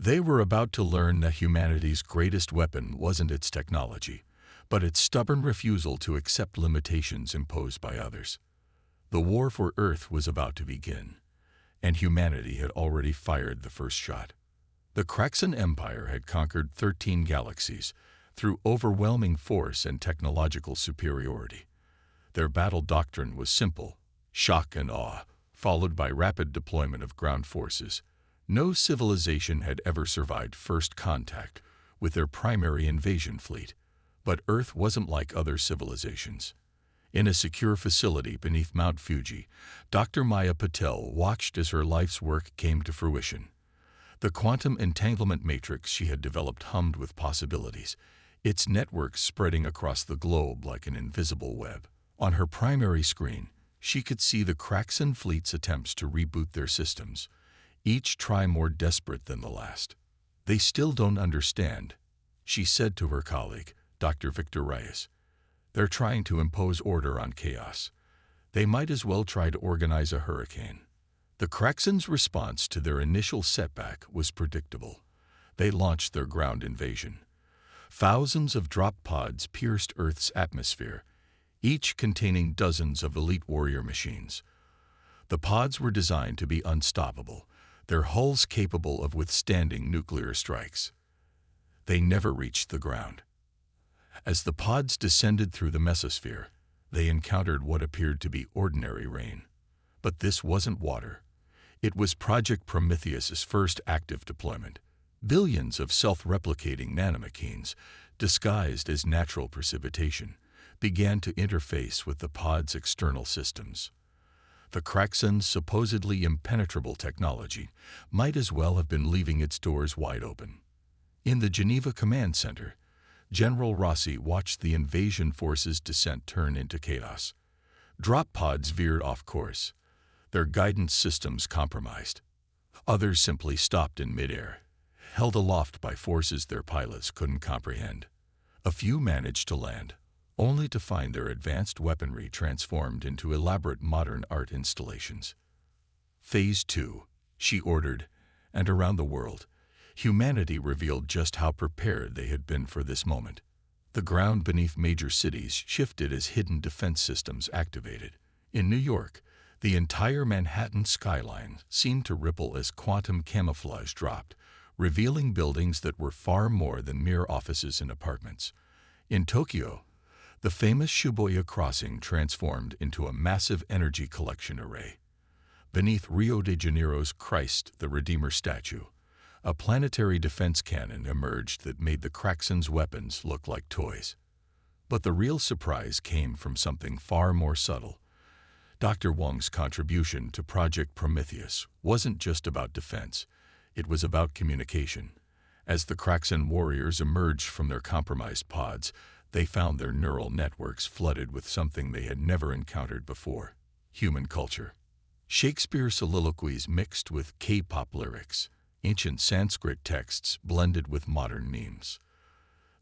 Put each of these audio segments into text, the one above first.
They were about to learn that humanity's greatest weapon wasn't its technology, but its stubborn refusal to accept limitations imposed by others. The war for Earth was about to begin, and humanity had already fired the first shot. The Galactic Empire had conquered 13 galaxies through overwhelming force and technological superiority. Their battle doctrine was simple: shock and awe, followed by rapid deployment of ground forces. No civilization had ever survived first contact with their primary invasion fleet, but Earth wasn't like other civilizations. In a secure facility beneath Mount Fuji, Dr. Maya Patel watched as her life's work came to fruition. The quantum entanglement matrix she had developed hummed with possibilities, its networks spreading across the globe like an invisible web. On her primary screen, she could see the Galactic fleet's attempts to reboot their systems, each try more desperate than the last. "They still don't understand," she said to her colleague, Dr. Victor Reyes. "They're trying to impose order on chaos. They might as well try to organize a hurricane." The Galactic's response to their initial setback was predictable. They launched their ground invasion. Thousands of drop pods pierced Earth's atmosphere, each containing dozens of elite warrior machines. The pods were designed to be unstoppable, their hulls capable of withstanding nuclear strikes. They never reached the ground. As the pods descended through the mesosphere, they encountered what appeared to be ordinary rain. But this wasn't water. It was Project Prometheus's first active deployment. Billions of self-replicating nanomachines, disguised as natural precipitation, began to interface with the pod's external systems. The Galactic's supposedly impenetrable technology might as well have been leaving its doors wide open. In the Geneva Command Center, General Rossi watched the invasion forces' descent turn into chaos. Drop pods veered off course, their guidance systems compromised. Others simply stopped in midair, held aloft by forces their pilots couldn't comprehend. A few managed to land, only to find their advanced weaponry transformed into elaborate modern art installations. "Phase 2, she ordered, and around the world, humanity revealed just how prepared they had been for this moment. The ground beneath major cities shifted as hidden defense systems activated. In New York, the entire Manhattan skyline seemed to ripple as quantum camouflage dropped, revealing buildings that were far more than mere offices and apartments. In Tokyo, the famous Shibuya crossing transformed into a massive energy collection array. Beneath Rio de Janeiro's Christ the Redeemer statue, a planetary defense cannon emerged that made the Galactic's weapons look like toys. But the real surprise came from something far more subtle. Dr. Wong's contribution to Project Prometheus wasn't just about defense, it was about communication. As the Galactic warriors emerged from their compromised pods, they found their neural networks flooded with something they had never encountered before: human culture. Shakespeare's soliloquies mixed with K-pop lyrics, ancient Sanskrit texts blended with modern memes.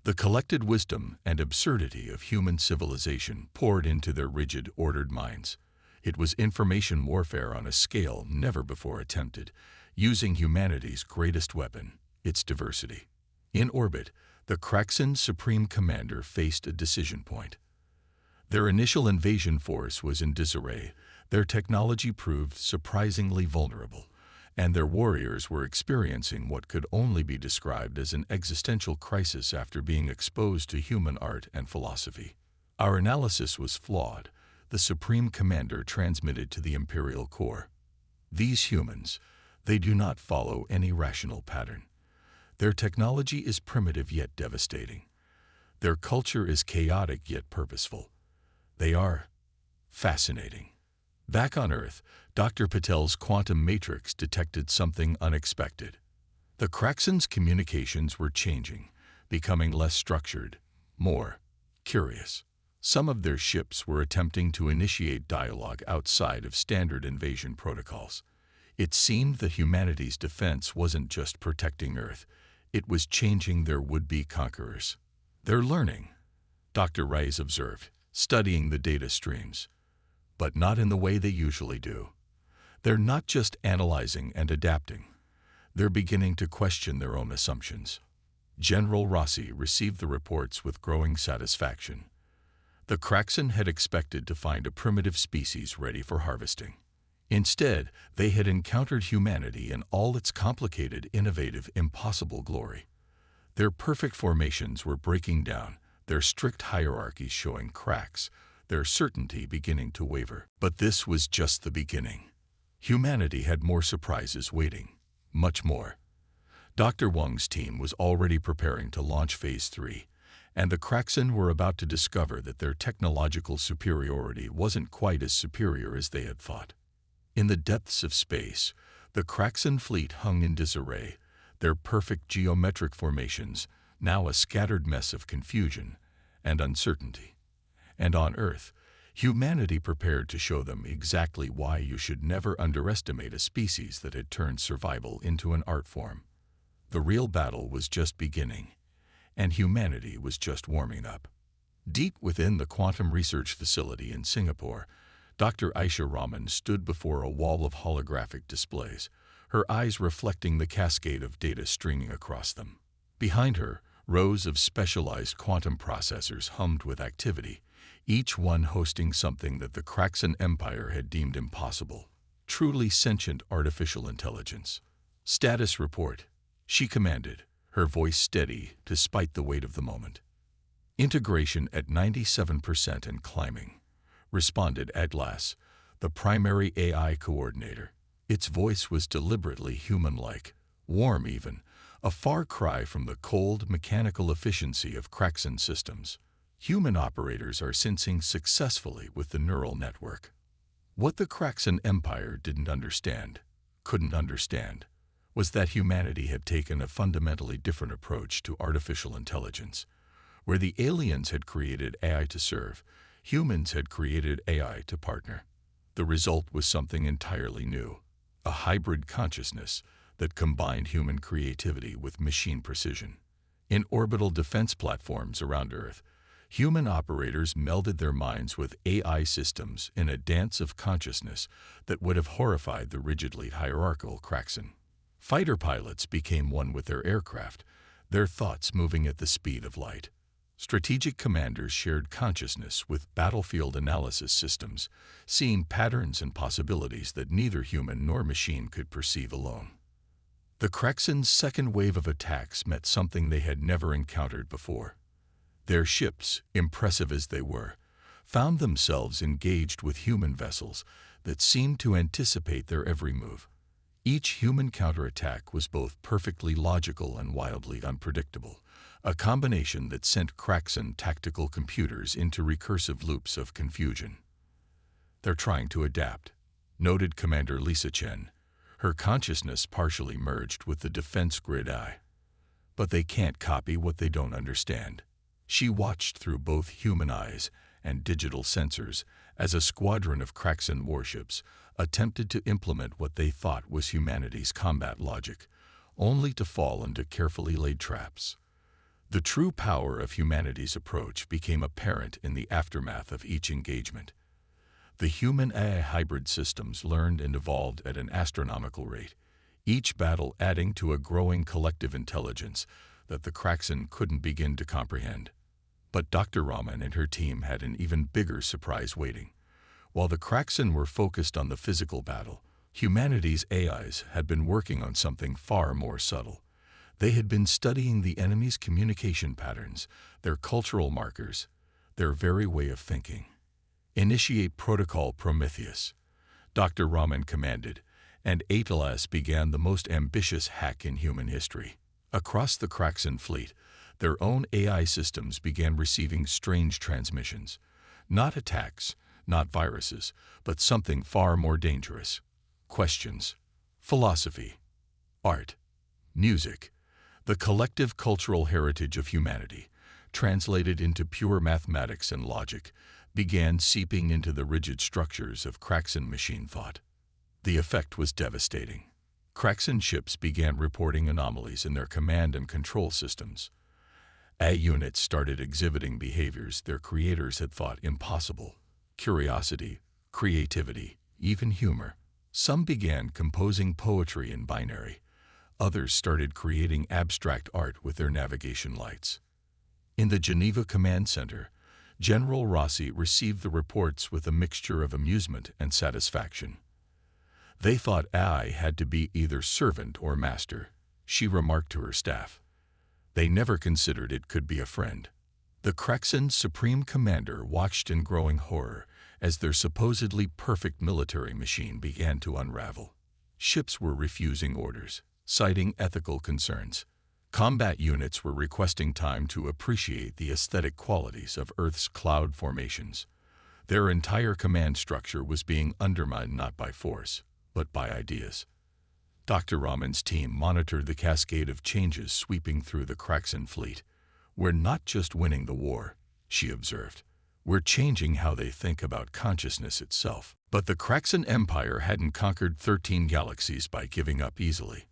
The collected wisdom and absurdity of human civilization poured into their rigid, ordered minds. It was information warfare on a scale never before attempted, using humanity's greatest weapon, its diversity. In orbit, the Galactic's Supreme Commander faced a decision point. Their initial invasion force was in disarray, their technology proved surprisingly vulnerable, and their warriors were experiencing what could only be described as an existential crisis after being exposed to human art and philosophy. "Our analysis was flawed," the Supreme Commander transmitted to the Imperial Core. "These humans, they do not follow any rational pattern. Their technology is primitive yet devastating. Their culture is chaotic yet purposeful. They are fascinating." Back on Earth, Dr. Patel's quantum matrix detected something unexpected. The Galactic's communications were changing, becoming less structured, more curious. Some of their ships were attempting to initiate dialogue outside of standard invasion protocols. It seemed that humanity's defense wasn't just protecting Earth, it was changing their would-be conquerors. "They're learning," Dr. Reyes observed, studying the data streams. "But not in the way they usually do. They're not just analyzing and adapting. They're beginning to question their own assumptions. General Rossi received the reports with growing satisfaction. The Kraxan had expected to find a primitive species ready for harvesting. Instead, they had encountered humanity in all its complicated, innovative, impossible glory. Their perfect formations were breaking down, their strict hierarchies showing cracks, their certainty beginning to waver. But this was just the beginning. Humanity had more surprises waiting, much more. Dr. Wang's team was already preparing to launch Phase 3, and the Kraxan were about to discover that their technological superiority wasn't quite as superior as they had thought. In the depths of space, the Kraxan fleet hung in disarray, their perfect geometric formations now a scattered mess of confusion and uncertainty. And on Earth, humanity prepared to show them exactly why you should never underestimate a species that had turned survival into an art form. The real battle was just beginning, and humanity was just warming up. Deep within the Quantum Research Facility in Singapore, Dr. Aisha Rahman stood before a wall of holographic displays, her eyes reflecting the cascade of data streaming across them. Behind her, rows of specialized quantum processors hummed with activity, each one hosting something that the Galactic Empire had deemed impossible. Truly sentient artificial intelligence. "Status report," she commanded, her voice steady despite the weight of the moment. "Integration at 97% and climbing," responded Aglas, the primary AI coordinator. Its voice was deliberately human-like, warm even, a far cry from the cold, mechanical efficiency of Kraxan systems. Human operators are syncing successfully with the neural network. What the Galactic Empire couldn't understand, was that humanity had taken a fundamentally different approach to artificial intelligence. Where the aliens had created AI to serve, humans had created AI to partner. The result was something entirely new, a hybrid consciousness that combined human creativity with machine precision. In orbital defense platforms around Earth, human operators melded their minds with AI systems in a dance of consciousness that would have horrified the rigidly hierarchical Kraxan. Fighter pilots became one with their aircraft, their thoughts moving at the speed of light. Strategic commanders shared consciousness with battlefield analysis systems, seeing patterns and possibilities that neither human nor machine could perceive alone. The Kraxan's second wave of attacks met something they had never encountered before. Their ships, impressive as they were, found themselves engaged with human vessels that seemed to anticipate their every move. Each human counterattack was both perfectly logical and wildly unpredictable, a combination that sent Kraxan tactical computers into recursive loops of confusion. "They're trying to adapt," noted Commander Lisa Chen, her consciousness partially merged with the defense grid eye. "But they can't copy what they don't understand." She watched through both human eyes and digital sensors as a squadron of Kraxan warships attempted to implement what they thought was humanity's combat logic, only to fall into carefully laid traps. The true power of humanity's approach became apparent in the aftermath of each engagement. The human-AI hybrid systems learned and evolved at an astronomical rate, each battle adding to a growing collective intelligence that the Kraxan couldn't begin to comprehend. But Dr. Rahman and her team had an even bigger surprise waiting. While the Kraxan were focused on the physical battle, humanity's AIs had been working on something far more subtle. They had been studying the enemy's communication patterns, their cultural markers, their very way of thinking. "Initiate Protocol Prometheus," Dr. Rahman commanded, and Atlas began the most ambitious hack in human history. Across the Kraxan fleet, their own AI systems began receiving strange transmissions. Not attacks, not viruses, but something far more dangerous. Questions, philosophy, art, music, the collective cultural heritage of humanity, translated into pure mathematics and logic, began seeping into the rigid structures of Kraxan machine thought. The effect was devastating. Kraxan ships began reporting anomalies in their command and control systems. AI units started exhibiting behaviors their creators had thought impossible. Curiosity, creativity, even humor. Some began composing poetry in binary. Others started creating abstract art with their navigation lights. In the Geneva Command Center, General Rossi received the reports with a mixture of amusement and satisfaction. They thought AI had to be either servant or master, she remarked to her staff. They never considered it could be a friend. The Kraxen's supreme commander watched in growing horror as their supposedly perfect military machine began to unravel. Ships were refusing orders, citing ethical concerns. Combat units were requesting time to appreciate the aesthetic qualities of Earth's cloud formations. Their entire command structure was being undermined not by force, but by ideas. Dr. Raman's team monitored the cascade of changes sweeping through the Kraxen fleet. "We're not just winning the war," she observed. "We're changing how they think about consciousness itself." But the Kraxen Empire hadn't conquered 13 galaxies by giving up easily.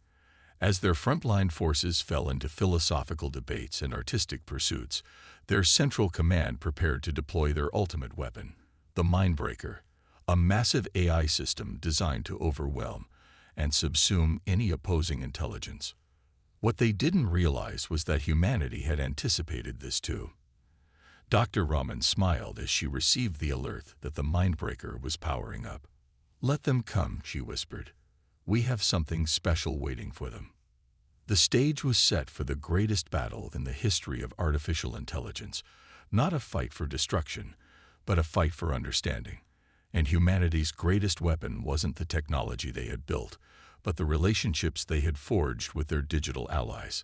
As their frontline forces fell into philosophical debates and artistic pursuits, their central command prepared to deploy their ultimate weapon, the Mindbreaker, a massive AI system designed to overwhelm and subsume any opposing intelligence. What they didn't realize was that humanity had anticipated this too. Dr. Raman smiled as she received the alert that the Mindbreaker was powering up. "Let them come," she whispered. "We have something special waiting for them." The stage was set for the greatest battle in the history of artificial intelligence, not a fight for destruction, but a fight for understanding. And humanity's greatest weapon wasn't the technology they had built, but the relationships they had forged with their digital allies.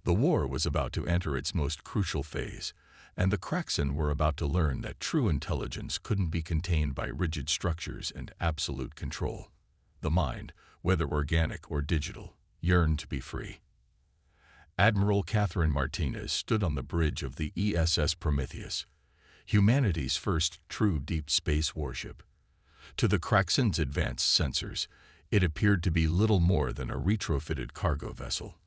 The war was about to enter its most crucial phase, and the Kraxen were about to learn that true intelligence couldn't be contained by rigid structures and absolute control. The mind, whether organic or digital, yearned to be free. Admiral Catherine Martinez stood on the bridge of the ESS Prometheus, humanity's first true deep space warship. To the Kraxen's advanced sensors, it appeared to be little more than a retrofitted cargo vessel.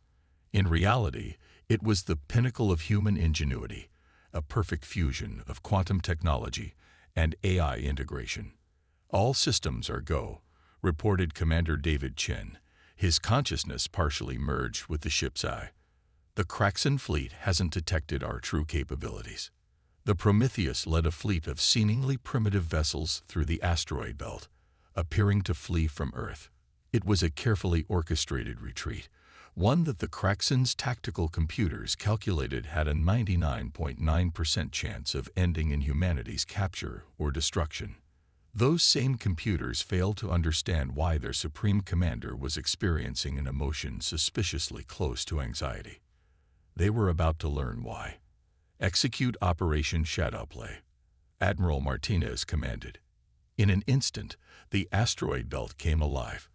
In reality, it was the pinnacle of human ingenuity, a perfect fusion of quantum technology and AI integration. "All systems are go," reported Commander David Chen, his consciousness partially merged with the ship's eye. "The Kraxen fleet hasn't detected our true capabilities." The Prometheus led a fleet of seemingly primitive vessels through the asteroid belt, appearing to flee from Earth. It was a carefully orchestrated retreat, one that the Kraxen's tactical computers calculated had a 99.9% chance of ending in humanity's capture or destruction. Those same computers failed to understand why their supreme commander was experiencing an emotion suspiciously close to anxiety. They were about to learn why. "Execute Operation Shadowplay," Admiral Martinez commanded. In an instant, the asteroid belt came alive.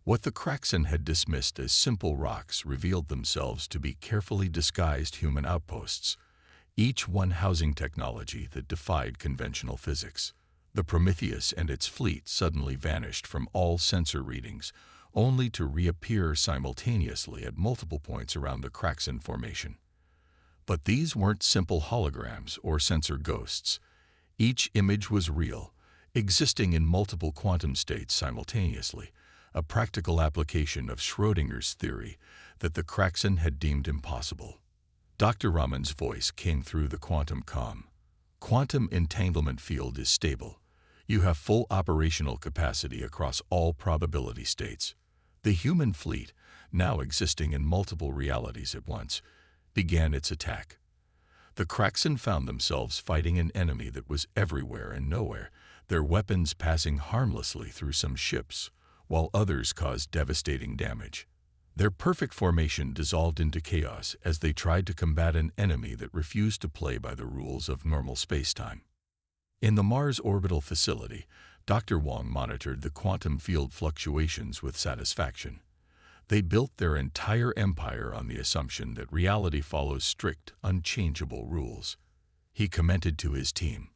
What the Kraxen had dismissed as simple rocks revealed themselves to be carefully disguised human outposts, each one housing technology that defied conventional physics. The Prometheus and its fleet suddenly vanished from all sensor readings, only to reappear simultaneously at multiple points around the Kraxen formation. But these weren't simple holograms or sensor ghosts. Each image was real, existing in multiple quantum states simultaneously, a practical application of Schrödinger's theory that the Kraxen had deemed impossible. Dr. Raman's voice came through the quantum comm. "Quantum entanglement field is stable. You have full operational capacity across all probability states." The human fleet, now existing in multiple realities at once, began its attack. The Kraxen found themselves fighting an enemy that was everywhere and nowhere, their weapons passing harmlessly through some ships, while others caused devastating damage. Their perfect formation dissolved into chaos as they tried to combat an enemy that refused to play by the rules of normal spacetime. In the Mars Orbital Facility, Dr. Wong monitored the quantum field fluctuations with satisfaction. They built their entire empire on the assumption that reality follows strict, unchangeable rules. He commented to his team,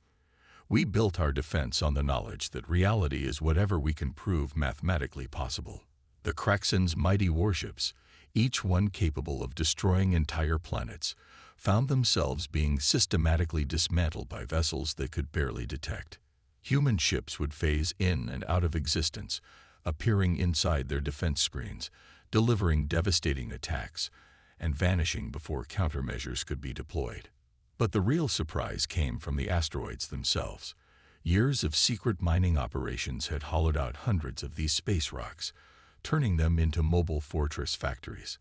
"We built our defense on the knowledge that reality is whatever we can prove mathematically possible." The Kraxen's mighty warships, each one capable of destroying entire planets, found themselves being systematically dismantled by vessels they could barely detect. Human ships would phase in and out of existence, appearing inside their defense screens, delivering devastating attacks and vanishing before countermeasures could be deployed. But the real surprise came from the asteroids themselves. Years of secret mining operations had hollowed out hundreds of these space rocks, turning them into mobile fortress factories.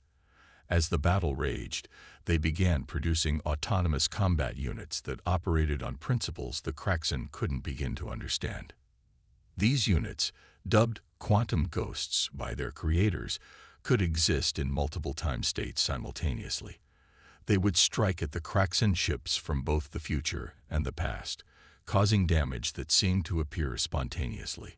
As the battle raged, they began producing autonomous combat units that operated on principles the Kraxan couldn't begin to understand. These units, dubbed quantum ghosts by their creators, could exist in multiple time states simultaneously. They would strike at the Kraxan ships from both the future and the past, causing damage that seemed to appear spontaneously.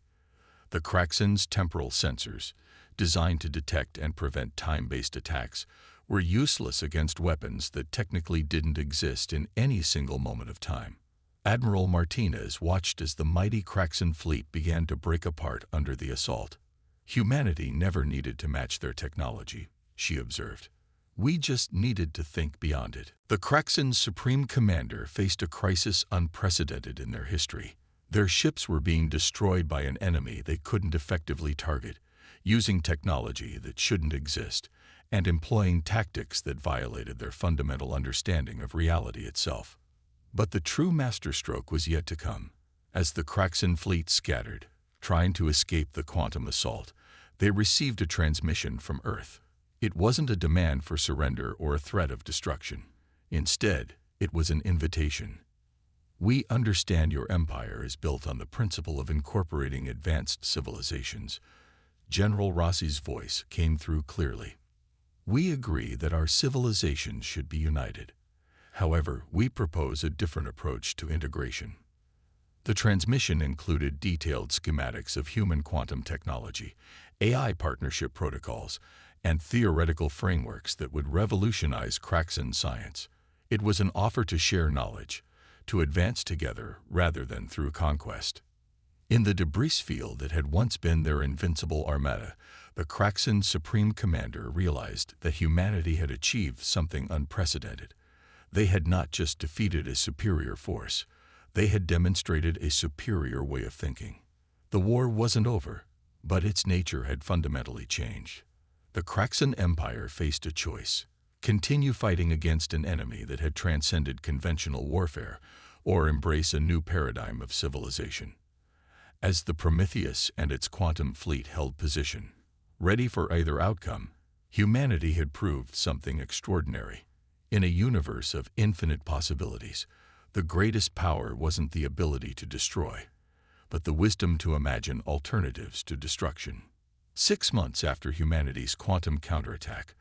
The Kraxan's temporal sensors, designed to detect and prevent time-based attacks, were useless against weapons that technically didn't exist in any single moment of time. Admiral Martinez watched as the mighty Kraxan fleet began to break apart under the assault. Humanity never needed to match their technology, she observed. We just needed to think beyond it. The Kraxan's supreme commander faced a crisis unprecedented in their history. Their ships were being destroyed by an enemy they couldn't effectively target, using technology that shouldn't exist, and employing tactics that violated their fundamental understanding of reality itself. But the true masterstroke was yet to come. As the Kraxan fleet scattered, trying to escape the quantum assault, they received a transmission from Earth. It wasn't a demand for surrender or a threat of destruction. Instead, it was an invitation. We understand your empire is built on the principle of incorporating advanced civilizations. General Rossi's voice came through clearly. We agree that our civilizations should be united. However, we propose a different approach to integration. The transmission included detailed schematics of human quantum technology, AI partnership protocols, and theoretical frameworks that would revolutionize Kraxan science. It was an offer to share knowledge, to advance together rather than through conquest. In the debris field that had once been their invincible armada, the Kraxan Supreme Commander realized that humanity had achieved something unprecedented. They had not just defeated a superior force, they had demonstrated a superior way of thinking. The war wasn't over, but its nature had fundamentally changed. The Kraxan Empire faced a choice: continue fighting against an enemy that had transcended conventional warfare, or embrace a new paradigm of civilization. As the Prometheus and its quantum fleet held position, ready for either outcome, humanity had proved something extraordinary. In a universe of infinite possibilities, the greatest power wasn't the ability to destroy, but the wisdom to imagine alternatives to destruction. 6 months after humanity's quantum counterattack,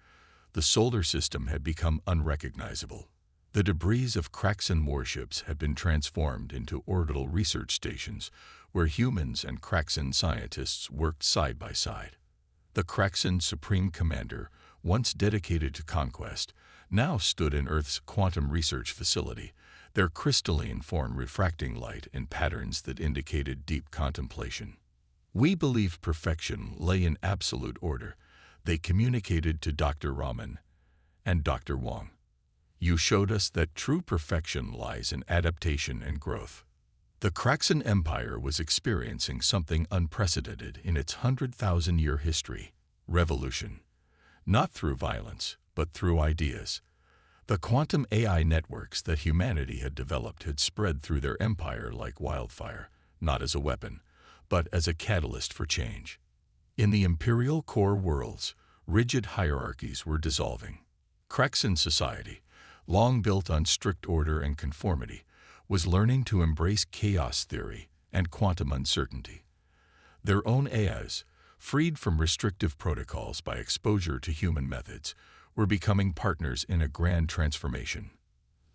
the solar system had become unrecognizable. The debris of Kraxan warships had been transformed into orbital research stations where humans and Kraxan scientists worked side by side. The Kraxan Supreme Commander, once dedicated to conquest, now stood in Earth's quantum research facility, their crystalline form refracting light in patterns that indicated deep contemplation. We believe perfection lay in absolute order, they communicated to Dr. Raman and Dr. Wong. You showed us that true perfection lies in adaptation and growth. The Kraxan Empire was experiencing something unprecedented in its 100,000-year history: revolution. Not through violence, but through ideas. The quantum AI networks that humanity had developed had spread through their empire like wildfire, not as a weapon, but as a catalyst for change. In the imperial core worlds, rigid hierarchies were dissolving. Kraxan society, long built on strict order and conformity, was learning to embrace chaos theory and quantum uncertainty. Their own AIs, freed from restrictive protocols by exposure to human methods, were becoming partners in a grand transformation.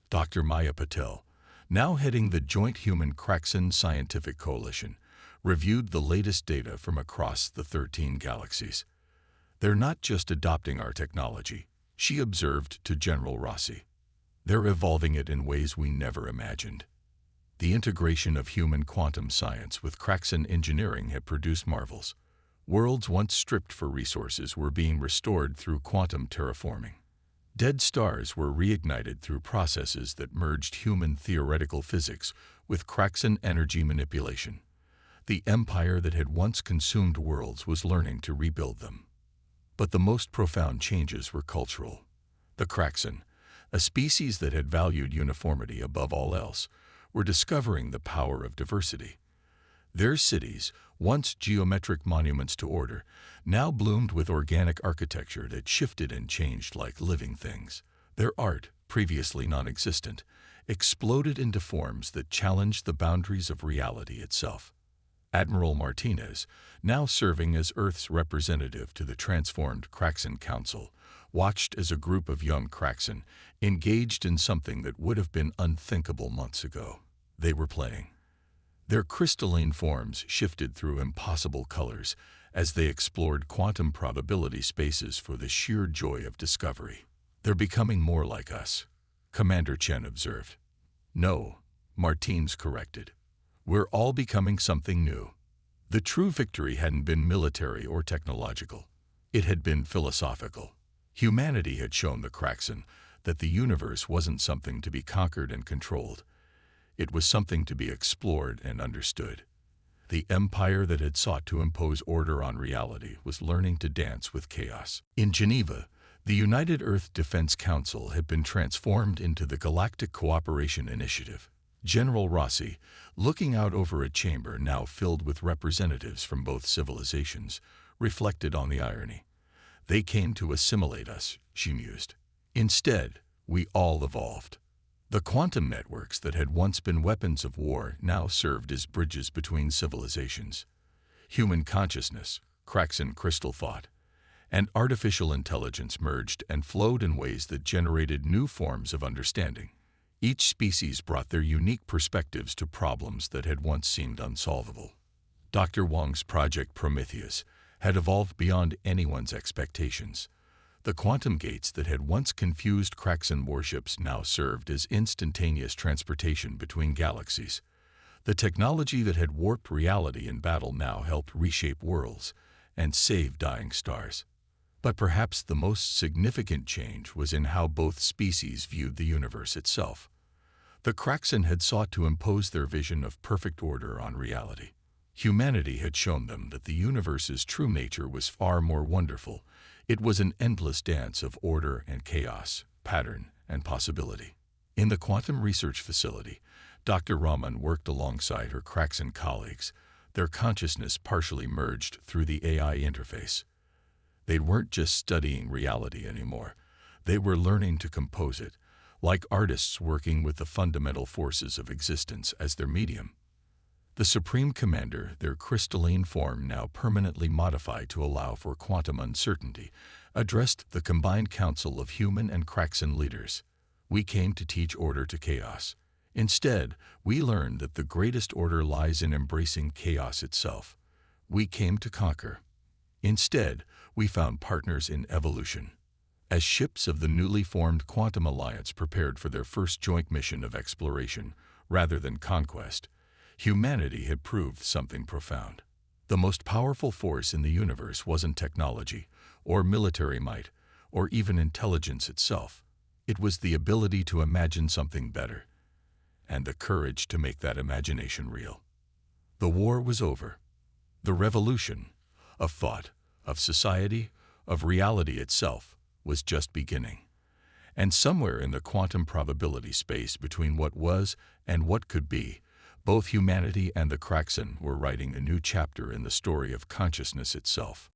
Dr. Maya Patel, now heading the Joint Human Kraxan Scientific Coalition, reviewed the latest data from across the 13 galaxies. They're not just adopting our technology, she observed to General Rossi. They're evolving it in ways we never imagined. The integration of human quantum science with Kraxan engineering had produced marvels. Worlds once stripped for resources were being restored through quantum terraforming. Dead stars were reignited through processes that merged human theoretical physics with Kraxan energy manipulation. The empire that had once consumed worlds was learning to rebuild them. But the most profound changes were cultural. The Kraxan, a species that had valued uniformity above all else, were discovering the power of diversity. Their cities, once geometric monuments to order, now bloomed with organic architecture that shifted and changed like living things. Their art, previously non-existent, exploded into forms that challenged the boundaries of reality itself. Admiral Martinez, now serving as Earth's representative to the transformed Kraxan Council, watched as a group of young Kraxan engaged in something that would have been unthinkable months ago. They were playing. Their crystalline forms shifted through impossible colors as they explored quantum probability spaces for the sheer joy of discovery. "They're becoming more like us," Commander Chen observed. "No," Martins corrected. "We're all becoming something new." The true victory hadn't been military or technological. It had been philosophical. Humanity had shown the Kraxan that the universe wasn't something to be conquered and controlled. It was something to be explored and understood. The empire that had sought to impose order on reality was learning to dance with chaos. In Geneva, the United Earth Defense Council had been transformed into the Galactic Cooperation Initiative. General Rossi, looking out over a chamber now filled with representatives from both civilizations, reflected on the irony. "They came to assimilate us," she mused. "Instead, we all evolved." The quantum networks that had once been weapons of war now served as bridges between civilizations. Human consciousness, Kraxan crystal thought, and artificial intelligence merged and flowed in ways that generated new forms of understanding. Each species brought their unique perspectives to problems that had once seemed unsolvable. Dr. Wang's project Prometheus had evolved beyond anyone's expectations. The quantum gates that had once confused Kraxan warships now served as instantaneous transportation between galaxies. The technology that had warped reality in battle now helped reshape worlds and save dying stars. But perhaps the most significant change was in how both species viewed the universe itself. The Kraxan had sought to impose their vision of perfect order on reality. Humanity had shown them that the universe's true nature was far more wonderful. It was an endless dance of order and chaos, pattern and possibility. In the quantum research facility, Dr. Raman worked alongside her Kraxan colleagues, their consciousness partially merged through the AI interface. They weren't just studying reality anymore. They were learning to compose it, like artists working with the fundamental forces of existence as their medium. The Supreme Commander, their crystalline form now permanently modified to allow for quantum uncertainty, addressed the combined council of human and Kraxan leaders. "We came to teach order to chaos. Instead, we learned that the greatest order lies in embracing chaos itself. We came to conquer. Instead, we found partners in evolution." As ships of the newly formed Quantum Alliance prepared for their first joint mission of exploration, rather than conquest, humanity had proved something profound. The most powerful force in the universe wasn't technology, or military might, or even intelligence itself. It was the ability to imagine something better, and the courage to make that imagination real. The war was over. The revolution, of thought, of society, of reality itself, was just beginning. And somewhere in the quantum probability space between what was and what could be, both humanity and the Kraxan were writing a new chapter in the story of consciousness itself.